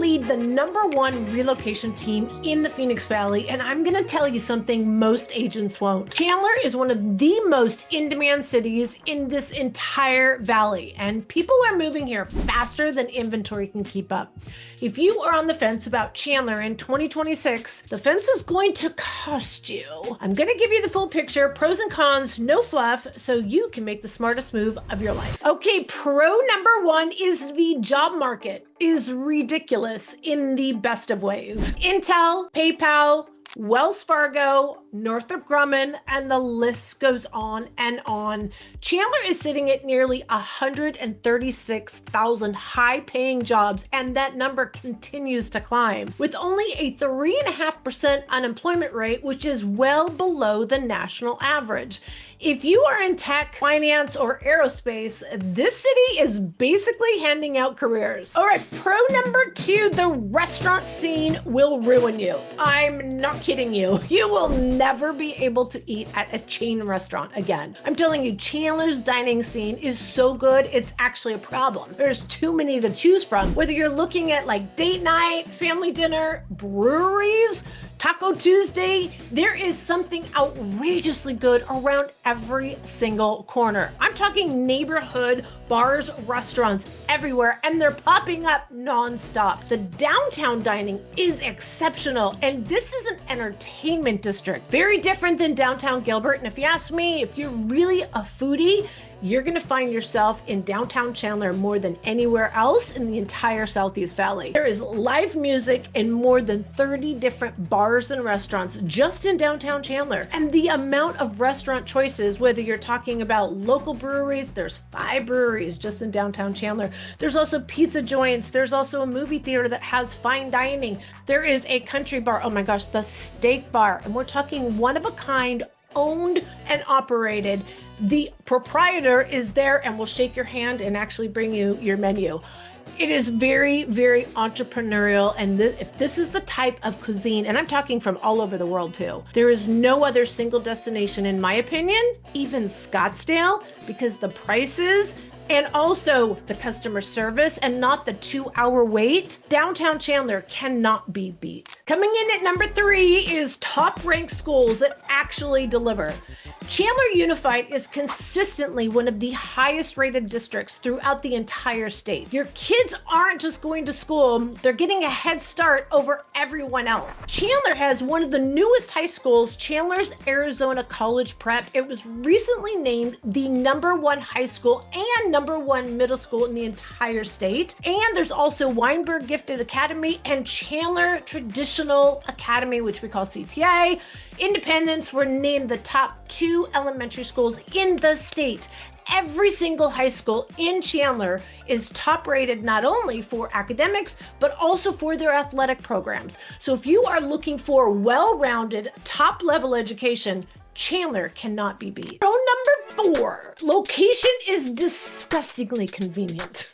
lead the #1 relocation team in the Phoenix Valley, and I'm gonna tell you something most agents won't. Chandler is one of the most in-demand cities in this entire valley, and people are moving here faster than inventory can keep up. If you are on the fence about Chandler in 2026, the fence is going to cost you. I'm gonna give you the full picture, pros and cons, no fluff, so you can make the smartest move of your life. Okay, pro #1 is the job market is ridiculous in the best of ways. Intel, PayPal, Wells Fargo, Northrop Grumman, and the list goes on and on. Chandler is sitting at nearly 136,000 high-paying jobs, and that number continues to climb, with only a 3.5% unemployment rate, which is well below the national average. If you are in tech, finance, or aerospace, this city is basically handing out careers. All right, pro #2, the restaurant scene will ruin you. I'm not kidding you. You will never be able to eat at a chain restaurant again. I'm telling you, Chandler's dining scene is so good, it's actually a problem. There's too many to choose from. Whether you're looking at like date night, family dinner, breweries, Taco Tuesday, there is something outrageously good around every single corner. I'm talking neighborhood bars, restaurants everywhere, and they're popping up nonstop. The downtown dining is exceptional, and this is an entertainment district. Very different than downtown Gilbert, and if you ask me, if you're really a foodie, you're gonna find yourself in downtown Chandler more than anywhere else in the entire Southeast Valley. There is live music in more than 30 different bars and restaurants just in downtown Chandler. And the amount of restaurant choices, whether you're talking about local breweries, there's 5 breweries just in downtown Chandler. There's also pizza joints. There's also a movie theater that has fine dining. There is a country bar, oh my gosh, the Steak Bar. And we're talking one of a kind, owned and operated. The proprietor is there and will shake your hand and actually bring you your menu. It is very, very entrepreneurial, and if this is the type of cuisine, and I'm talking from all over the world too, there is no other single destination, in my opinion, even Scottsdale, because the prices and also the customer service and not the 2-hour wait. Downtown Chandler cannot be beat. Coming in at #3 is top-ranked schools that actually deliver. Chandler Unified is consistently one of the highest rated districts throughout the entire state. Your kids aren't just going to school, they're getting a head start over everyone else. Chandler has one of the newest high schools, Chandler's Arizona College Prep. It was recently named the #1 high school and #1 middle school in the entire state. And there's also Weinberg Gifted Academy and Chandler Traditional Academy, which we call CTA. Independents were named the top 2 elementary schools in the state. Every single high school in Chandler is top rated not only for academics, but also for their athletic programs. So if you are looking for well-rounded, top-level education, Chandler cannot be beat. Pro #4, location is disgustingly convenient.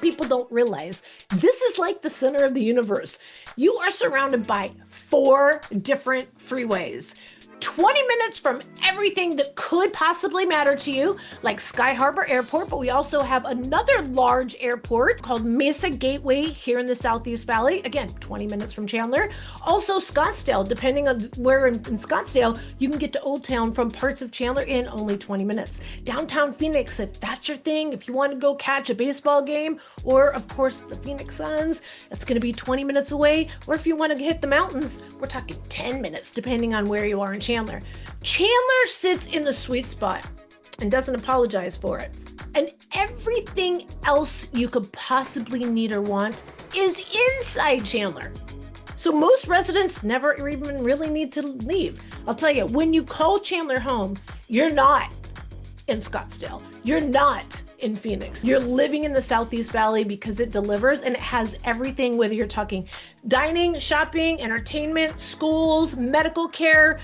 People don't realize this is like the center of the universe. You are surrounded by 4 different freeways. 20 minutes from everything that could possibly matter to you, like Sky Harbor Airport, but we also have another large airport called Mesa Gateway here in the Southeast Valley. Again, 20 minutes from Chandler. Also Scottsdale, depending on where in Scottsdale, you can get to Old Town from parts of Chandler in only 20 minutes. Downtown Phoenix, if that's your thing, if you want to go catch a baseball game, or of course the Phoenix Suns, it's going to be 20 minutes away. Or if you want to hit the mountains, we're talking 10 minutes, depending on where you are in Chandler. Chandler sits in the sweet spot and doesn't apologize for it. And everything else you could possibly need or want is inside Chandler. So most residents never even really need to leave. I'll tell you, when you call Chandler home, you're not in Scottsdale. You're not in Phoenix. You're living in the Southeast Valley because it delivers and it has everything, whether you're talking dining, shopping, entertainment, schools, medical care,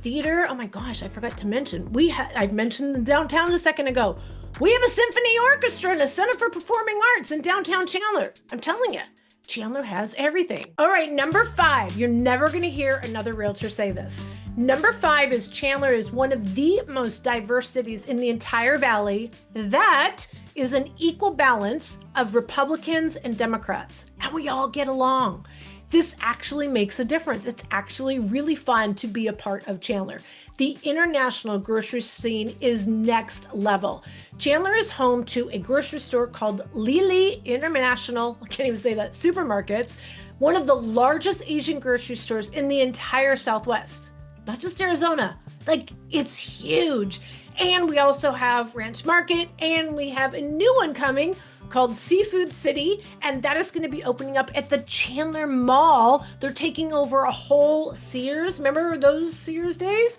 theater. Oh my gosh, I forgot to mention. I mentioned the downtown a second ago. We have a symphony orchestra and a Center for Performing Arts in downtown Chandler. I'm telling you, Chandler has everything. All right, #5. You're never going to hear another realtor say this. #5 is Chandler is one of the most diverse cities in the entire valley that is an equal balance of Republicans and Democrats. And and we all get along. This actually makes a difference. It's actually really fun to be a part of Chandler. The international grocery scene is next level. Chandler is home to a grocery store called Lili International, I can't even say that, supermarkets, one of the largest Asian grocery stores in the entire Southwest, not just Arizona. Like, it's huge. And we also have Ranch Market, and we have a new one coming called Seafood City, and that is going to be opening up at the Chandler Mall. They're taking over a whole Sears. Remember those Sears days?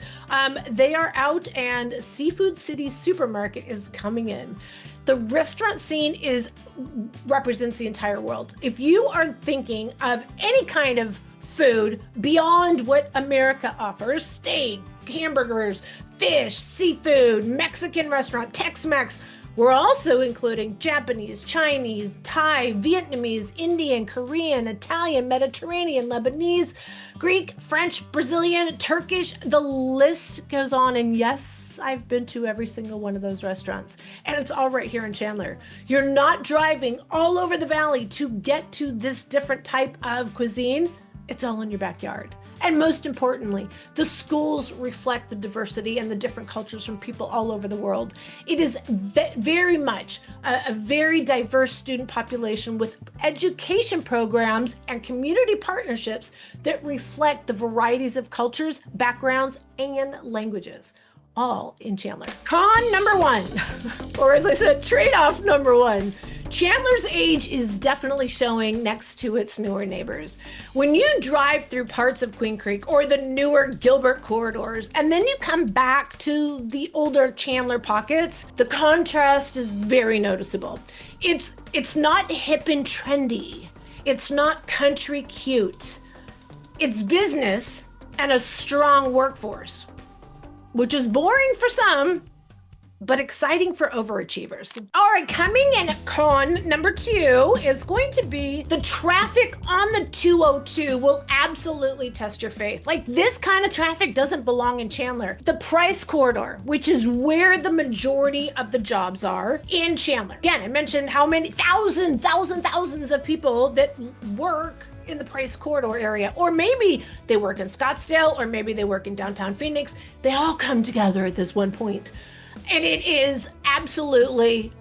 They are out, and Seafood City Supermarket is coming in. The restaurant scene represents the entire world. If you are thinking of any kind of food beyond what America offers, steak, hamburgers, fish, seafood, Mexican restaurant, Tex-Mex, we're also including Japanese, Chinese, Thai, Vietnamese, Indian, Korean, Italian, Mediterranean, Lebanese, Greek, French, Brazilian, Turkish. The list goes on. And yes, I've been to every single one of those restaurants. And it's all right here in Chandler. You're not driving all over the valley to get to this different type of cuisine. It's all in your backyard. And most importantly, the schools reflect the diversity and the different cultures from people all over the world. It is very much a very diverse student population with education programs and community partnerships that reflect the varieties of cultures, backgrounds, and languages, all in Chandler. Con number one, or as I said, trade-off number one. Chandler's age is definitely showing next to its newer neighbors. When you drive through parts of Queen Creek or the newer Gilbert corridors, and then you come back to the older Chandler pockets, the contrast is very noticeable. It's not hip and trendy. It's not country cute. It's business and a strong workforce, which is boring for some, but exciting for overachievers. All right, coming in at con number two is going to be the traffic on the 202 will absolutely test your faith. Like, this kind of traffic doesn't belong in Chandler. The Price Corridor, which is where the majority of the jobs are in Chandler. Again, I mentioned how many thousands of people that work in the Price Corridor area, or maybe they work in Scottsdale, or maybe they work in downtown Phoenix. They all come together at this one point. And it is absolutely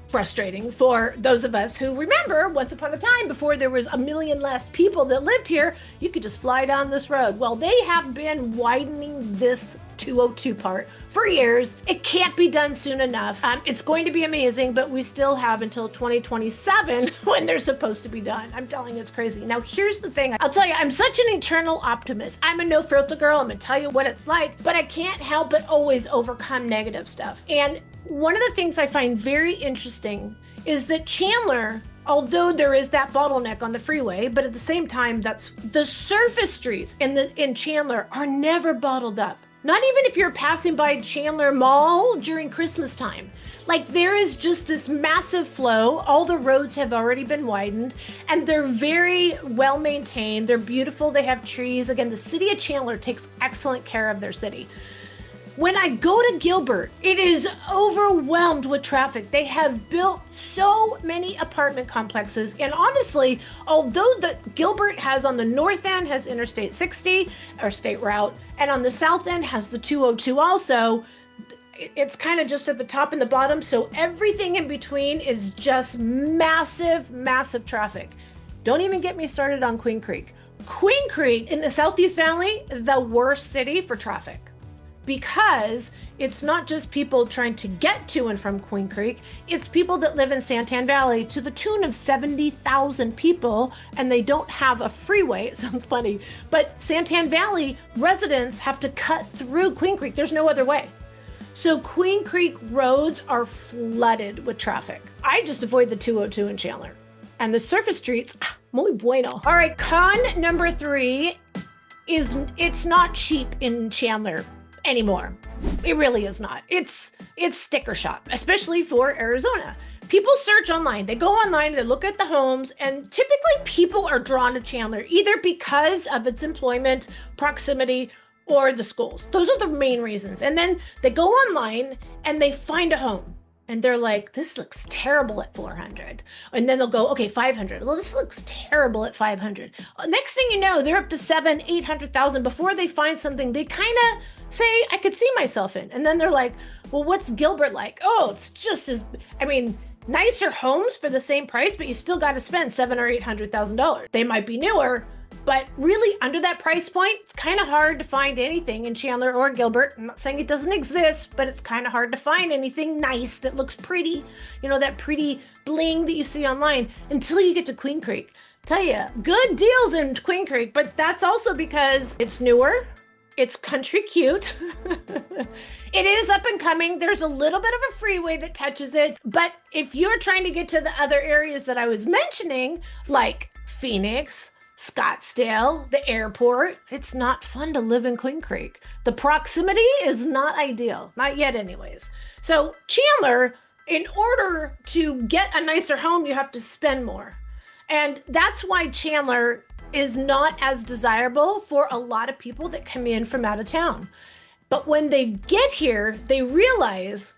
frustrating for those of us who remember once upon a time, before there was a million less people that lived here, you could just fly down this road. Well, they have been widening this 202 part for years. It can't be done soon enough. It's going to be amazing, but we still have until 2027 when they're supposed to be done. I'm telling you, it's crazy. Now, here's the thing. I'll tell you, I'm such an eternal optimist. I'm a no filter girl. I'm gonna tell you what it's like, but I can't help but always overcome negative stuff. And one of the things I find very interesting is that Chandler, although there is that bottleneck on the freeway, but at the same time, that's the surface streets in Chandler are never bottled up. Not even if you're passing by Chandler Mall during Christmas time. Like, there is just this massive flow. All the roads have already been widened, and they're very well maintained. They're beautiful. They have trees. Again, the city of Chandler takes excellent care of their city. When I go to Gilbert, it is overwhelmed with traffic. They have built so many apartment complexes. And honestly, although the Gilbert has on the north end has Interstate 60 or State Route, and on the south end has the 202 also, it's kind of just at the top and the bottom. So everything in between is just massive, massive traffic. Don't even get me started on Queen Creek. Queen Creek in the Southeast Valley, the worst city for traffic. Because it's not just people trying to get to and from Queen Creek, it's people that live in Santan Valley to the tune of 70,000 people, and they don't have a freeway. It sounds funny, but Santan Valley residents have to cut through Queen Creek. There's no other way. So Queen Creek roads are flooded with traffic. I just avoid the 202 in Chandler. And the surface streets, muy bueno. All right, con number three is it's not cheap in Chandler anymore. It really is not. It's sticker shock, especially for Arizona. People search online. They go online, they look at the homes, and typically people are drawn to Chandler either because of its employment, proximity, or the schools. Those are the main reasons. And then they go online and they find a home. And they're like, this looks terrible at 400. And then they'll go, okay, 500. Well, this looks terrible at 500. Next thing you know, they're up to 800,000 before they find something they kind of say, I could see myself in. And then they're like, well, what's Gilbert like? Oh, it's just as, I mean, nicer homes for the same price, but you still got to spend $700,000 or $800,000. They might be newer, but really under that price point, it's kind of hard to find anything in Chandler or Gilbert. I'm not saying it doesn't exist, but it's kind of hard to find anything nice that looks pretty, you know, that pretty bling that you see online until you get to Queen Creek. Tell you, good deals in Queen Creek, but that's also because it's newer. It's country cute. It is up and coming. There's a little bit of a freeway that touches it. But if you're trying to get to the other areas that I was mentioning, like Phoenix, Scottsdale, the airport, it's not fun to live in Queen Creek. The proximity is not ideal. Not yet anyways. So Chandler, in order to get a nicer home, you have to spend more. And that's why Chandler is not as desirable for a lot of people that come in from out of town. But when they get here, they realize,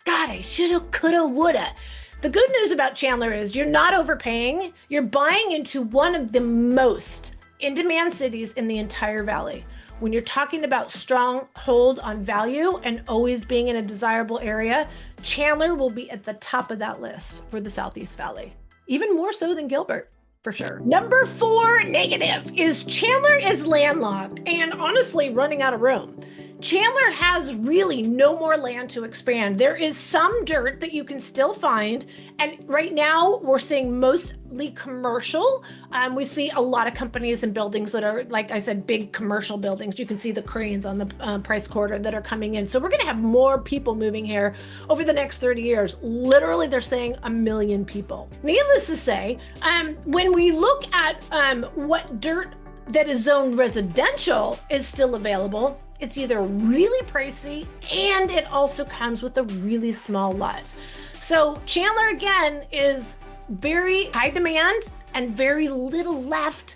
God, I shoulda, coulda, woulda. The good news about Chandler is you're not overpaying. You're buying into one of the most in-demand cities in the entire valley. When you're talking about strong hold on value and always being in a desirable area, Chandler will be at the top of that list for the Southeast Valley. Even more so than Gilbert, for sure. Number 4 negative is Chandler is landlocked and honestly running out of room. Chandler has really no more land to expand. There is some dirt that you can still find. And right now we're seeing mostly commercial. We see a lot of companies and buildings that are, like I said, big commercial buildings. You can see the cranes on the price quarter that are coming in. So we're going to have more people moving here over the next 30 years. Literally, they're saying 1 million people. Needless to say, when we look at what dirt that is zoned residential is still available, it's either really pricey and it also comes with a really small lot. So Chandler, again, is very high demand and very little left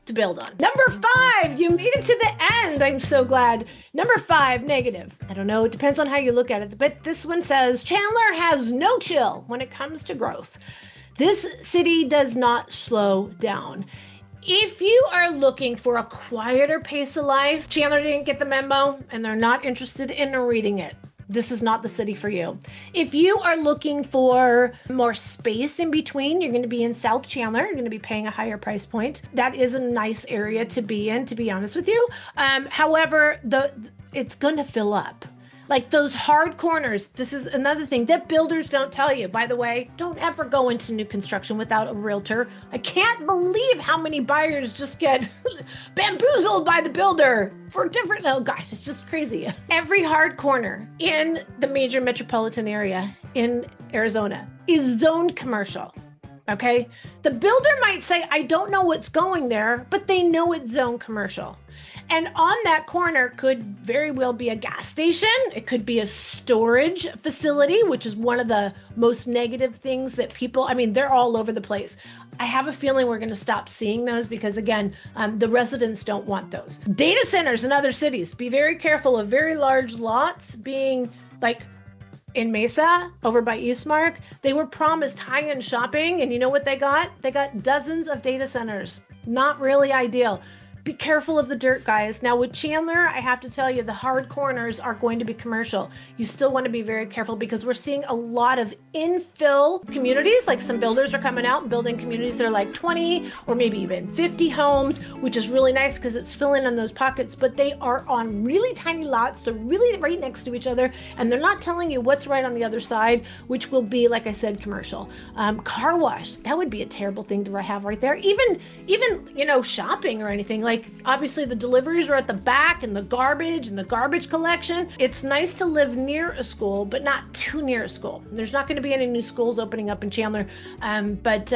to build on. Number 5, you made it to the end. I'm so glad. Number 5, negative. I don't know, it depends on how you look at it, but this one says Chandler has no chill when it comes to growth. This city does not slow down. If you are looking for a quieter pace of life, Chandler didn't get the memo and they're not interested in reading it. This is not the city for you. If you are looking for more space in between, you're going to be in South Chandler. You're going to be paying a higher price point. That is a nice area to be in, to be honest with you. However, it's going to fill up. Like those hard corners, this is another thing that builders don't tell you. By the way, don't ever go into new construction without a realtor. I can't believe how many buyers just get bamboozled by the builder for different, oh gosh, it's just crazy. Every hard corner in the major metropolitan area in Arizona is zoned commercial. Okay? The builder might say, I don't know what's going there, but they know it's zoned commercial. And on that corner could very well be a gas station. It could be a storage facility, which is one of the most negative things that people, I mean, they're all over the place. I have a feeling we're going to stop seeing those because, again, the residents don't want those. Data centers in other cities. Be very careful of very large lots being like in Mesa, over by Eastmark. They were promised high-end shopping, and you know what they got? They got dozens of data centers. Not really ideal. Be careful of the dirt, guys. Now with Chandler, I have to tell you, the hard corners are going to be commercial. You still want to be very careful because we're seeing a lot of infill communities. Like some builders are coming out and building communities that are like 20 or maybe even 50 homes, which is really nice because it's filling in those pockets, but they are on really tiny lots. They're really right next to each other and they're not telling you what's right on the other side, which will be, like I said, commercial. Car wash, that would be a terrible thing to have right there. Even, you know, shopping or anything. Like obviously the deliveries are at the back and the garbage collection. It's nice to live near a school, but not too near a school. There's not going to be any new schools opening up in Chandler, but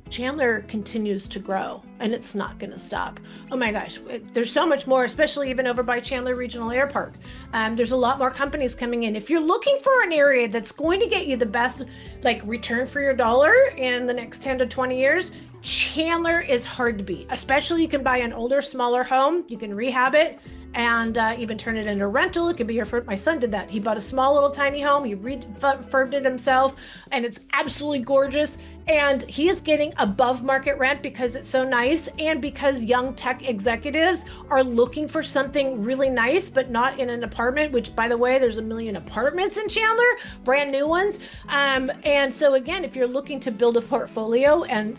Chandler continues to grow and it's not going to stop. Oh my gosh, there's so much more, especially even over by Chandler Regional Airport. There's a lot more companies coming in. If you're looking for an area that's going to get you the best like return for your dollar in the next 10 to 20 years, Chandler is hard to beat. Especially you can buy an older, smaller home, you can rehab it, and even turn it into a rental. It could be your first. My son did that. He bought a small little tiny home. He refurbed it himself, and it's absolutely gorgeous. And he is getting above market rent because it's so nice, and because young tech executives are looking for something really nice, but not in an apartment, which, by the way, there's a million apartments in Chandler, brand new ones. And so again, if you're looking to build a portfolio and,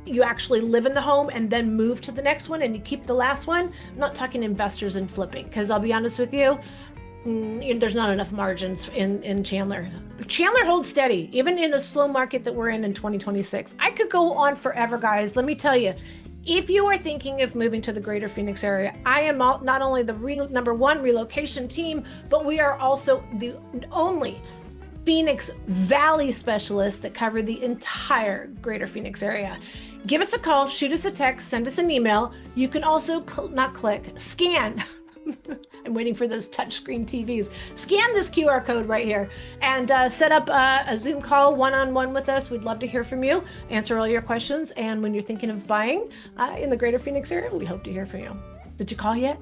you actually live in the home and then move to the next one and you keep the last one, I'm not talking investors and flipping, because I'll be honest with you, there's not enough margins in Chandler. Chandler holds steady, even in a slow market that we're in 2026. I could go on forever, guys. Let me tell you, if you are thinking of moving to the greater Phoenix area, I am not only the number one relocation team, but we are also the only Phoenix Valley specialists that cover the entire greater Phoenix area. Give us a call, shoot us a text, send us an email. You can also scan. I'm waiting for those touchscreen TVs. Scan this QR code right here and set up a Zoom call one-on-one with us. We'd love to hear from you, answer all your questions. And when you're thinking of buying in the greater Phoenix area, we hope to hear from you. Did you call yet?